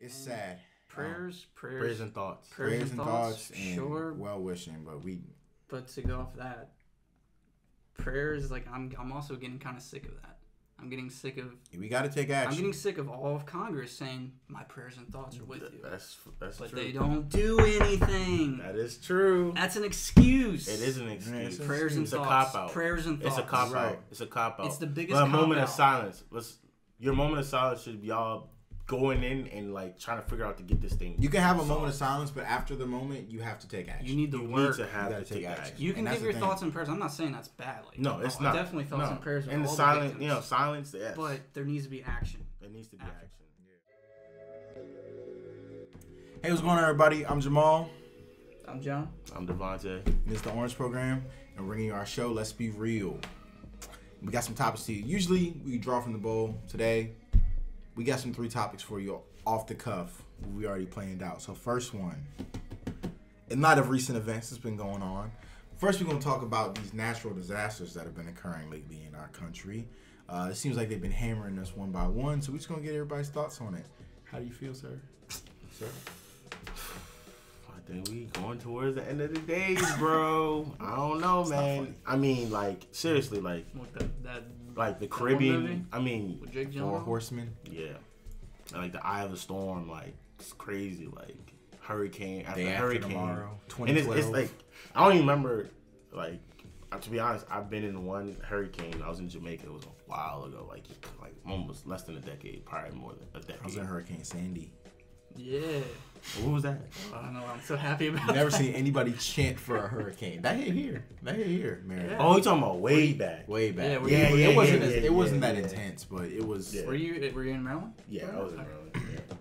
It's sad. Prayers and thoughts. Prayers and thoughts and sure. well wishing, But to go off that, prayers, like I'm also getting kind of sick of that. I'm getting sick of. We got to take action. I'm getting sick of all of Congress saying my prayers and thoughts are with you. That's but true. They don't do anything. That is true. That's an excuse. It is an excuse. Prayers and it's thoughts. A cop out. Prayers and thoughts. It's a cop out. Right. It's a cop out. It's the biggest. But a cop moment out. of silence. Your moment of silence should be y'all going in and like trying to figure out to get this thing. You can have a moment of silence, but after the moment, you have to take action. You need the work. Need to have to take action. You can give your thoughts and prayers. I'm not saying that's bad. Like, no, it's not. Definitely thoughts and prayers. And the silence, silence. Yes. But there needs to be action. There needs to be action. Hey, what's going on, everybody? I'm Jamal. I'm John. I'm Devontae. This is the Orange Program, and we're bringing you our show, Let's Be Real. We got some topics to you. Usually, we draw from the bowl. Today, we got some 3 topics for you off the cuff. We already planned out. So, first one, in light of recent events that's been going on, first we're going to talk about these natural disasters that have been occurring lately in our country. It seems like they've been hammering us one by one, so we're just going to get everybody's thoughts on it. How do you feel, sir? Sir? I think we going towards the end of the days, bro. I don't know, man. I mean, like, seriously, like, What that like the movie? Caribbean. I mean, with Jake Four Gyllenhaal? Horsemen? yeah, like the Eye of the Storm, like it's crazy, like hurricane after Day after hurricane. tomorrow, And it's 2012. like I don't even remember. Like, to be honest, I've been in one hurricane. I was in Jamaica. It was a while ago, like almost less than a decade, probably more than a decade. I was in Hurricane Sandy. Yeah. What was that? I don't know. I'm so happy about I've never that. seen anybody chant for a hurricane. That hit here. Mary. Yeah. Oh, you talking about way back? Way back. Yeah, it wasn't. yeah, it wasn't that yeah. intense, but it was. Yeah. Were you in Maryland? Yeah, I was in Maryland. Yeah.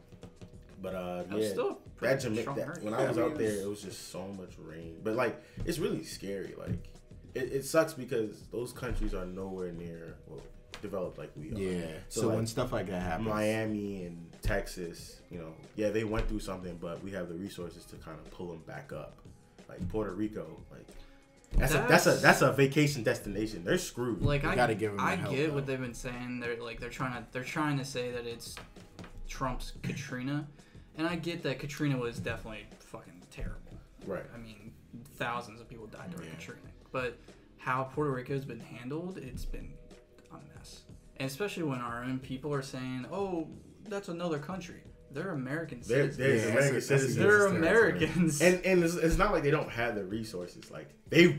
But That was yeah, still a that pretty Jamaica. strong hurricane. When I was out there, it was just so much rain. But like, it's really scary. Like, it sucks because those countries are nowhere near developed like we are. Yeah. So like, when stuff like that happens, Miami and Texas, they went through something, but we have the resources to kind of pull them back up. Like Puerto Rico, like that's a vacation destination. They're screwed. Like You gotta give them I the help, get though. what they've been saying. They're trying to say that it's Trump's Katrina, and I get that Katrina was definitely fucking terrible. Right. I mean, thousands of people died during Yeah. Katrina, but how Puerto Rico's been handled, it's been a mess. And especially when our own people are saying, "Oh, that's another country." They're American citizens. They're Yeah, American that's a citizens. good They're stereotype. Americans. And it's not like they don't have the resources. Like the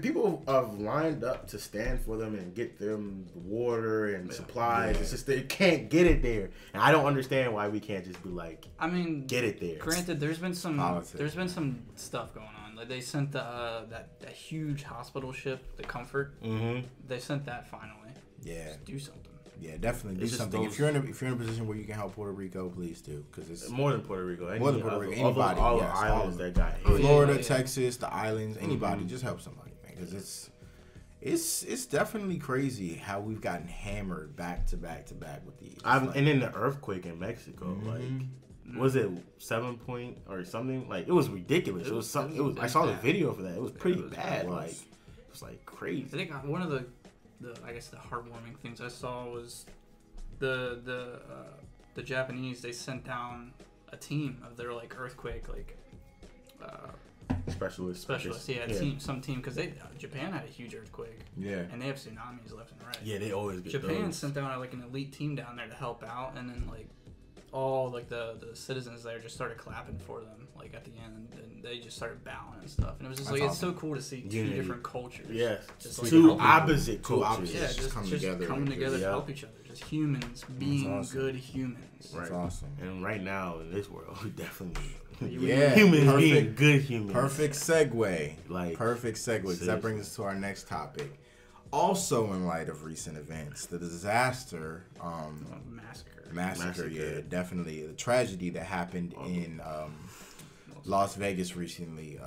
people have lined up to stand for them and get them water and supplies. Yeah. It's just they can't get it there, and I don't understand why we can't just be like, I mean, get it there. granted, there's been some Politics. stuff going on. Like they sent that huge hospital ship, the Comfort. Mm-hmm. They sent that finally. Yeah. Just do something. Yeah, definitely do It's just something. those- If you're in a position where you can help Puerto Rico, please do, because it's More than Puerto Rico. More than Puerto Rico. Anybody, all yes, the all islands of them. that got Oh, hit. yeah. Florida, Texas, the islands, anybody. Mhm. Just help somebody, man, because it's definitely crazy how we've gotten hammered back to back to back with these. And then the earthquake in Mexico, Mhm. like, was it 7 point or something? Like, it was ridiculous. It was something. It was. I saw the bad. video for that. It was pretty was bad. bad. Like, it was like I crazy. think one of the I guess the heartwarming things I saw was the Japanese. They sent down a team of their like earthquake Specialists. specialists. Some team because Japan had a huge earthquake Yeah. and they have tsunamis left and right. Yeah, they always get Japan those. sent down like an elite team down there to help out, and then like all like the citizens there just started clapping for them like at the end, and they just started bowing and stuff, and it was just That's like it's so awesome. cool to see two Unity. different cultures. Yes, Just So like we can two help people. opposite Two cultures. opposites. Yeah, just just come coming together coming and together to yeah. help each other. Just humans being awesome. good humans. Right. That's awesome. And right now in this world, we definitely Yeah. humans Perfect. being good humans. Perfect segue. Like, Perfect segue, because that brings us to our next topic. Also, in light of recent events, the disaster, massacre, yeah, definitely the tragedy that happened in Las Vegas recently.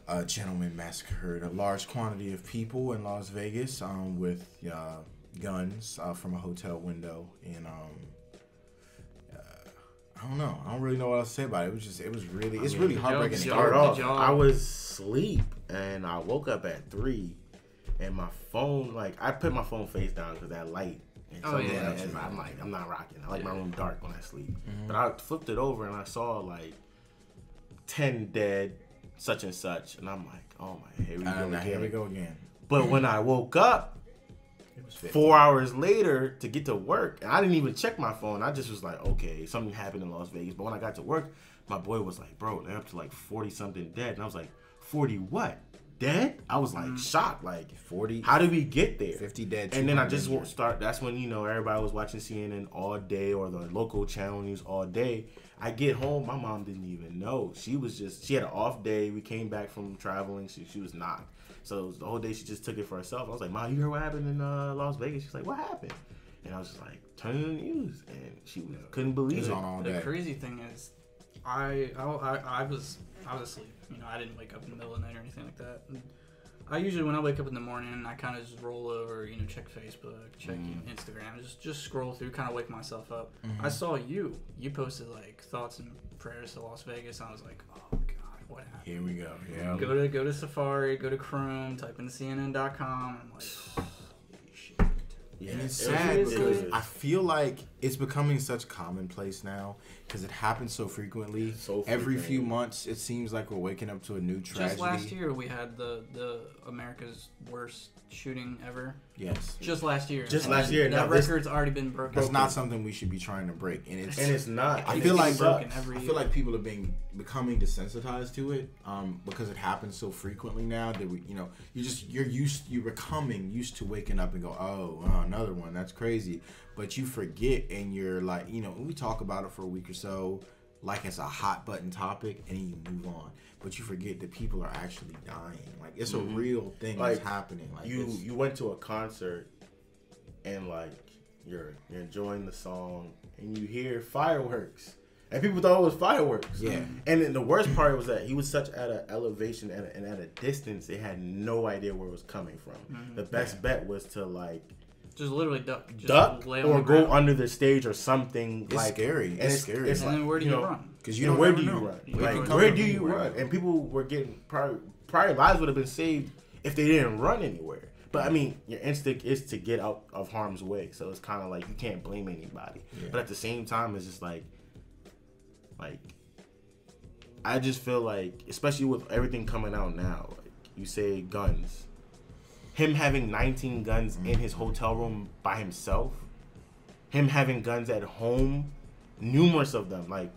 A gentleman massacred a large quantity of people in Las Vegas with guns from a hotel window, and I don't know. I don't really know what else to say about it. It's really heartbreaking. did to y'all- hear Start about. off, I was asleep and I woke up at 3, and my phone, like, I put my phone face down because that light And Oh, so yeah. I'm like, I'm not rocking. I like my room dark when I sleep. But I flipped it over and I saw like 10 dead, such and such, and I'm like, oh my, here we go again. Here we go again. But when I woke up, It was 50. 4 hours later to get to work, and I didn't even check my phone. I just was like, okay, something happened in Las Vegas. But when I got to work, my boy was like, bro, they're up to like 40 something dead, and I was like, 40 what? Dead? I was like shocked, like 40. How did we get there? 50 dead. And then I 200 just injured. start. That's when everybody was watching CNN all day or the local channel news all day. I get home, my mom didn't even know. She had an off day. We came back from traveling. She was knocked. So the whole day she just took it for herself. I was like, Mom, you heard what happened in Las Vegas? She's like, what happened? And I was just like, turn on the news, and she couldn't believe It's it. on all The day. crazy thing is, I was asleep. I didn't wake up in the middle of the night or anything like that. And I usually, when I wake up in the morning, I kind of just roll over, check Facebook, check Instagram, just scroll through, kind of wake myself up. I saw you posted like thoughts and prayers to Las Vegas, and I was like, oh God, what happened? Here we go. Yeah. Go to Safari, go to Chrome, type in CNN.com. I'm like, holy shit. Yeah, And it's it was- sad it because was- I feel like it's becoming such commonplace now because it happens so frequently. So Every frequent. few months, it seems like we're waking up to a new tragedy. Just last year, we had the America's worst shooting ever. Yes. Just last year. Just And last year. That Now this- record's already been broken. That's not something we should be trying to break, and it's not. I And feel it like sucks. every I year. feel like people are becoming desensitized to it, because it happens so frequently now that you're becoming used to waking up and go, oh, another one. That's crazy. But you forget, and you're like, we talk about it for a week or so, like it's a hot button topic, and then you move on. But you forget that people are actually dying. Like it's a real thing Like, that's happening. Like you went to a concert and like you're enjoying the song and you hear fireworks and people thought it was fireworks. Yeah. And then the worst part was that he was such at an elevation and at a distance they had no idea where it was coming from. The best bet was to like just literally duck. Just duck lay on or the go ground. under the stage or something. It's like scary. and It's scary. It's And then where do you run? because and where do you know. run? You Like, can come where from do you anywhere. run? And people were getting probably lives would have been saved if they didn't run anywhere. But I mean, your instinct is to get out of harm's way, so it's kind of like you can't blame anybody. Yeah. But at the same time, it's just like I just feel like, especially with everything coming out now, like you say guns, him having 19 guns in his hotel room by himself, him having guns at home, numerous of them. Like,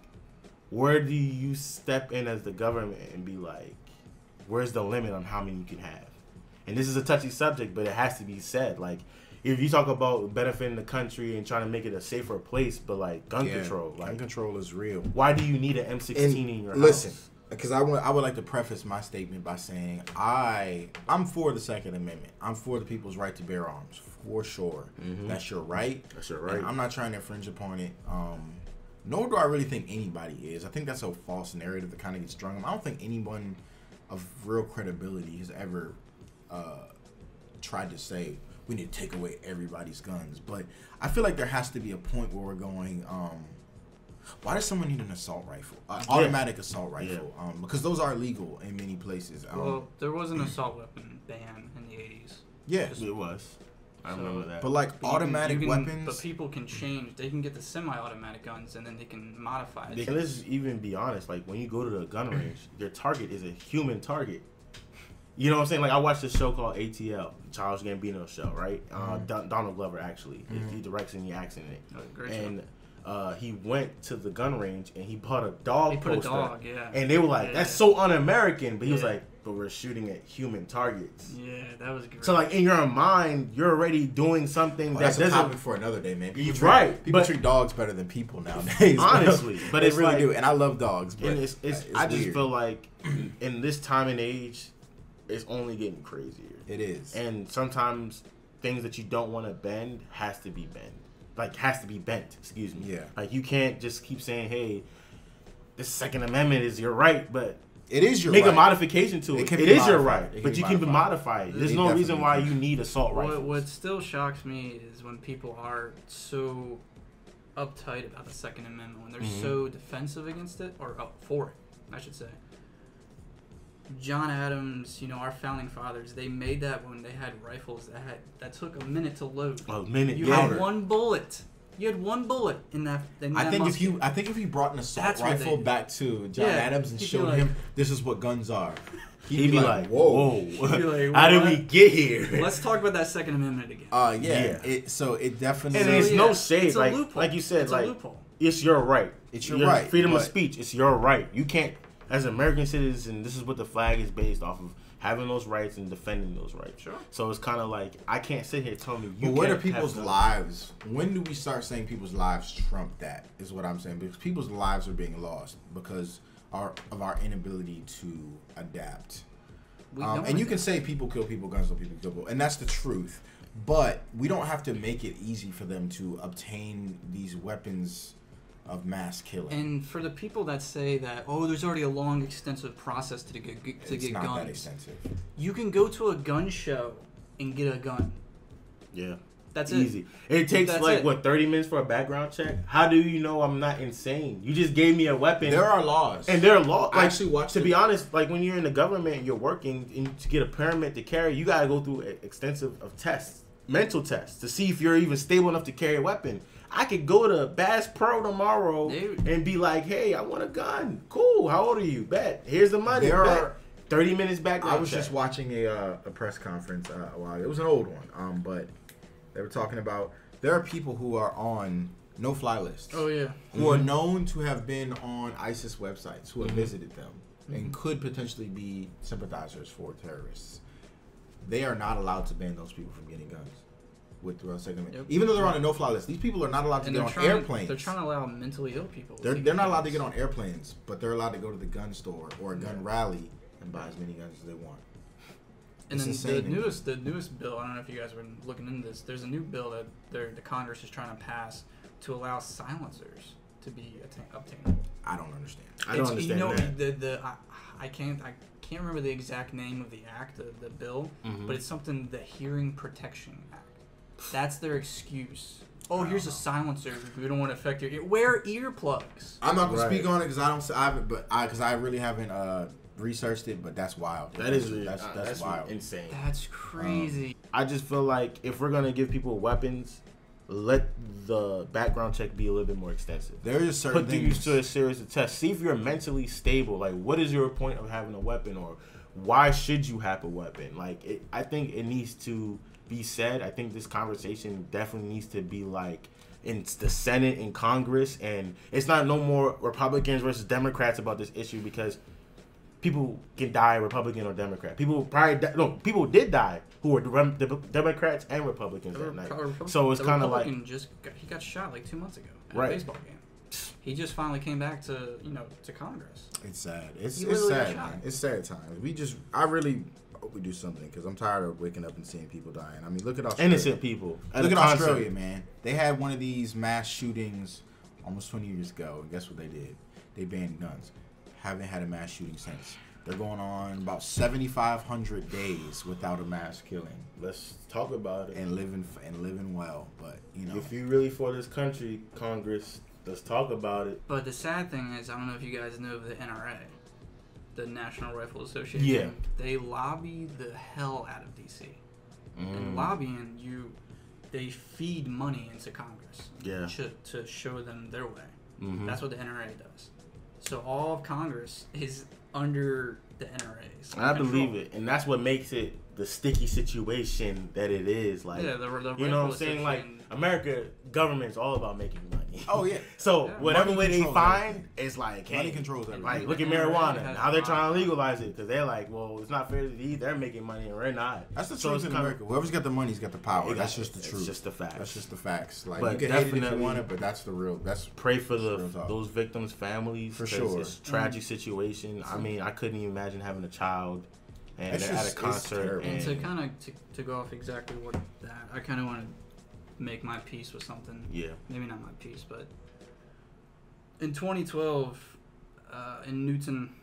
where do you step in as the government and be like, where's the limit on how many you can have? And this is a touchy subject, but it has to be said. Like, if you talk about benefiting the country and trying to make it a safer place, but like gun control, like gun control is real. why do you need an M16 in your Listen, house? because I would like to preface my statement by saying I'm for the Second Amendment. I'm for the people's right to bear arms, for sure. That's your right. That's your right. And I'm not trying to infringe upon it. Nor do I really think anybody is. I think that's a false narrative that kind of gets strung. I don't think anyone of real credibility has ever tried to say we need to take away everybody's guns. But I feel like there has to be a point where we're going, why does someone need an assault rifle? Automatic assault rifle. Because those are illegal in many places. Well, there was an assault weapon ban in the 80s. Yeah. It was. I remember that. But like But you automatic can- weapons. But people can change. They can get the semi-automatic guns, and then they can modify it. And let's even be honest, like when you go to the gun range, your target is a human target. You know what I'm saying? Like I watched this show called ATL, Charles Gambino show, right? Donald Glover actually, he directs and he acts in it. Oh, great And he went to the gun range and he bought a dog He put a poster. dog, yeah. And they were like, Yeah, "That's yeah. so un-American," but he was Yeah. like, "But we're shooting at human targets." Yeah, that was great. So like in your mind, you're already doing something Well, that that's a topic doesn't. for another day, man. You're Treat, right, People but- treat dogs better than people nowadays. bro. Honestly, but they it's really like- do, and I love dogs. But And it's I just weird. feel like in this time and age, it's only getting crazier. It is. And sometimes things that you don't want to bend has to be bent. Like has to be bent. Excuse me. Yeah. Like you can't just keep saying, "Hey, the Second Amendment is your right," but It is your make right. a modification to it. can It be is your modified. right, It but can you be can modify it. There's It no reason definitely why can. you need assault rifles. What still shocks me is when people are so uptight about the Second Amendment, when they're so defensive against it, or for it, I should say. John Adams, our founding fathers, they made that when they had rifles that took a minute to load. A minute. You Yeah. had one bullet. You had one bullet in that. I think if you brought an assault That's what rifle they- back to John Yeah, Adams and he'd be showed like- him this is what guns are, He'd be like, whoa. whoa. be like, How did what? we get here? Let's talk about that Second Amendment again. Yeah. Yeah. So it definitely. And So, there's yeah, no shade. it's a Like, loophole. like you said, It's like a loophole. it's your right. It's your right, Freedom of but- speech. It's your right. You can't, as an American citizen, this is what the flag is based off of, having those rights and defending those rights. Sure. So it's kind of like, I can't sit here telling you. But what are can't have people's guns. lives? When do we start saying people's lives trump that? Is what I'm saying, because people's lives are being lost because of our inability to adapt. We don't And you adapt. can say people kill people, guns kill people, and that's the truth. But we don't have to make it easy for them to obtain these weapons of mass killing. And for the people that say that, there's already a long, extensive process to get It's not guns. that extensive. You can go to a gun show and get a gun. Yeah. That's Easy. it. It takes That's like it. what 30 minutes for a background check. How do you know I'm not insane? You just gave me a weapon. There are laws. And there are laws. I Like, actually watched to it. be honest, like when you're in the government and you're working and to get a permit to carry, you gotta go through extensive of tests, mental tests, to see if you're even stable enough to carry a weapon. I could go to Bass Pro tomorrow Dude. and be like, "Hey, I want a gun. Cool. How old are you? Bet. Here's the money. There Bet. are- 30 minutes background I was check. just watching a press conference a while. It was an old one, but they were talking about there are people who are on no-fly lists. Oh yeah. Who are known to have been on ISIS websites, who have visited them, and could potentially be sympathizers for terrorists. They are not allowed to ban those people from getting guns. With the Second Amendment. Yep. Even though they're on a no-fly list, these people are not allowed to And get they're on trying. airplanes. They're trying to allow mentally ill people. They're not allowed to get on airplanes, but they're allowed to go to the gun store or a gun rally and buy as many guns as they want. And It's then insane to me. the newest bill. I don't know if you guys were looking into this. There's a new bill that the Congress is trying to pass to allow silencers to be obtained. I don't understand. I don't understand that. I can't remember the exact name of the act, the bill, but it's something, the Hearing Protection Act. That's their excuse. Oh, here's a silencer. We don't want to affect your ear. Wear earplugs. I'm not gonna Right. speak on it because I haven't, because I really haven't researched it. But that's wild. That is that's wild. insane. That's crazy. I just feel like if we're gonna give people weapons, let the background check be a little bit more extensive. There is certain Put you things. to a series of tests. See if you're mentally stable. Like, what is your point of having a weapon, or why should you have a weapon? Like, I think it needs to be said. I think this conversation definitely needs to be like in the Senate and Congress, and it's not no more Republicans versus Democrats about this issue, because people can die Republican or Democrat. People people did die who were Democrats and Republicans that night. So it's kind of like, He got shot like 2 months ago at Right. a baseball game. He just finally came back to Congress. It's sad. It's He literally got sad, shot. man. It's sad times. I really hope we do something because I'm tired of waking up and seeing people dying. I mean, look at Australia. innocent people. Look a at concert. Australia, man. They had one of these mass shootings almost 20 years ago, and guess what they did? They banned guns. Haven't had a mass shooting since. They're going on about 7,500 days without a mass killing Let's talk about it. and living well. But If you really for this country, Congress, let's talk about it. But the sad thing is, I don't know if you guys know of the NRA, the National Rifle Association. Yeah. They lobby the hell out of DC. Mm. And lobbying, they feed money into Congress. Yeah. To show them their way. Mhm. That's what the NRA does. So all of Congress is under the NRA's I control. believe it, and that's what makes it the sticky situation that it is. Like, Yeah, the you know what Rifle I'm saying? Like, Association- America government's all about making money. Oh, yeah. So Yeah. whatever Money way they controls find, everything. it's like, hey, Money controls everything. like look at The NRA marijuana. has Now they're a trying lot. to legalize it because they're like, well, it's not fair to these. They're making money and we're not. That's the So truth it's in kinda- America. Whoever's got the money's got the power. It That's got- just the it's truth. just the facts. That's just the facts. Like, But you can hate it if you definitely- want it, but that's the real. That's Pray for Real talk. those victims' families. For 'cause sure. It's a tragic situation. I mean, I couldn't even imagine having a child and It's they're at just- a it's concert. terrible. And to And, kind of to go off exactly what that, I kind of want to make my peace with something. yeah. Maybe not my peace, but in 2012, in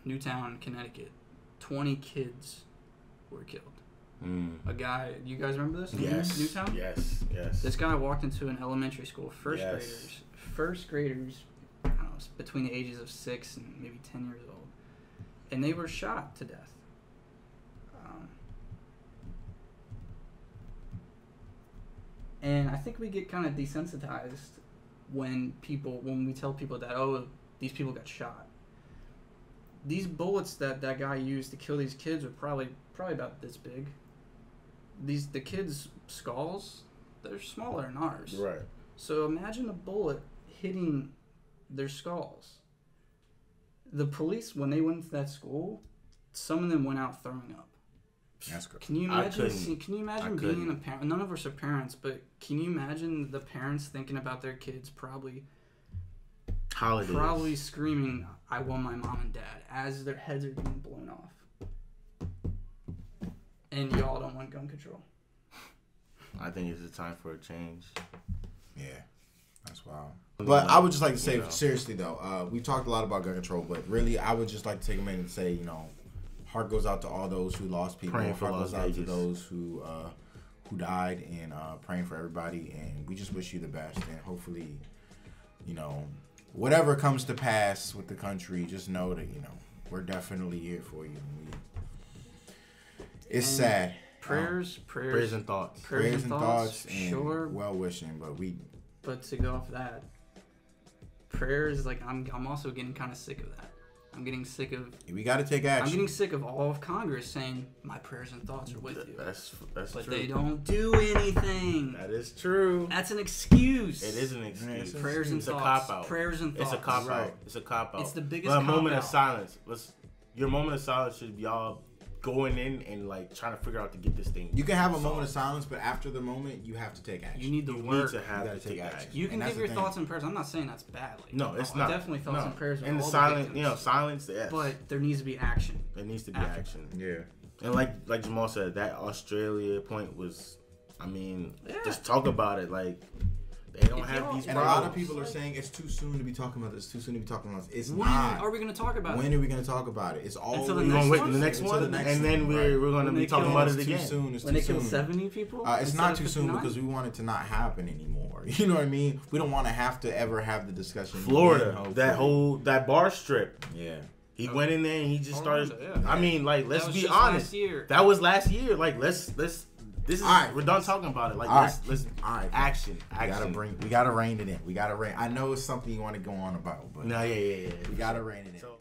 Newtown, Connecticut, 20 kids were killed. Mm. A guy, you guys remember this? Yes. Newtown. Yes. Yes. This guy walked into an elementary school, first Yes. graders, I don't know, between the ages of 6 and maybe 10 years old, and they were shot to death. And I think we get kind of desensitized when we tell people that, oh, these people got shot. These bullets that guy used to kill these kids were probably about this big. The kids' skulls, they're smaller than ours. Right. So imagine a bullet hitting their skulls. The police, when they went to that school, some of them went out throwing up. That's good. Can you imagine being a parent? None of us are parents, but can you imagine the parents thinking about their kids probably screaming, "I want my mom and dad," as their heads are being blown off, and y'all don't want gun control? I think it's a time for a change. Yeah, that's wild. But I would just like to say, seriously though, we talked a lot about gun control, but really, I would just like to take a minute and say, heart goes out to all those who lost people. Praying for heart goes Las out to Vegas. those who died, and praying for everybody. And we just wish you the best. And hopefully, whatever comes to pass with the country, just know that we're definitely here for you. It's sad. Prayers and thoughts. Prayers and thoughts, and sure. well wishing, But to go off that, prayers, like I'm also getting kind of sick of that. I'm getting sick of. We got to take action. I'm getting sick of all of Congress saying my prayers and thoughts are with you. That's but true. they don't do anything. That is true. That's an excuse. It is an excuse. Prayers and it's thoughts. A cop out. Prayers and thoughts. It's a cop Right. out. It's a cop out. It's the biggest But a cop moment out. of silence. Your moment of silence should be y'all going in and like trying to figure out to get this thing. You can have a solved. moment of silence, but after the moment, you have to take action. You need the You work. need to have You gotta to take take action. action. You can And that's give your the thing. thoughts and prayers. I'm not saying that's bad. Like, No, it's not. Definitely thoughts and prayers. And the all silence, victims. silence. Yes. But there needs to be action. There needs to be After. action. Yeah. And like Jamal said, that Australia point was, Yeah. just talk about it. Like they don't If have y'all- these. And problems. a lot of people are saying it's too soon to be talking about this. Too soon to be talking about this. It's When not. are we going to talk about When it? are we going to talk about it? It's always Until the We're next gonna wait one? for the next Until one, the next and then one, we're When gonna they be talking kill about It's it too again. soon. It's When too they kill soon. 70 people? It's instead not of too soon 59? because we want it to not happen anymore. You know what I mean? We don't want to have to ever have the discussion. Florida, again, hopefully. that bar strip. Yeah. He went in there and he just started. Orlando, yeah. I mean, like, let's That was be just honest. last year. That was last year. Like, let's. This is All right. we're done talking about it. Like, All let's All right. action. We gotta rein it in. We gotta rein. I know it's something you want to go on about, but No, yeah. we gotta rein it in. So,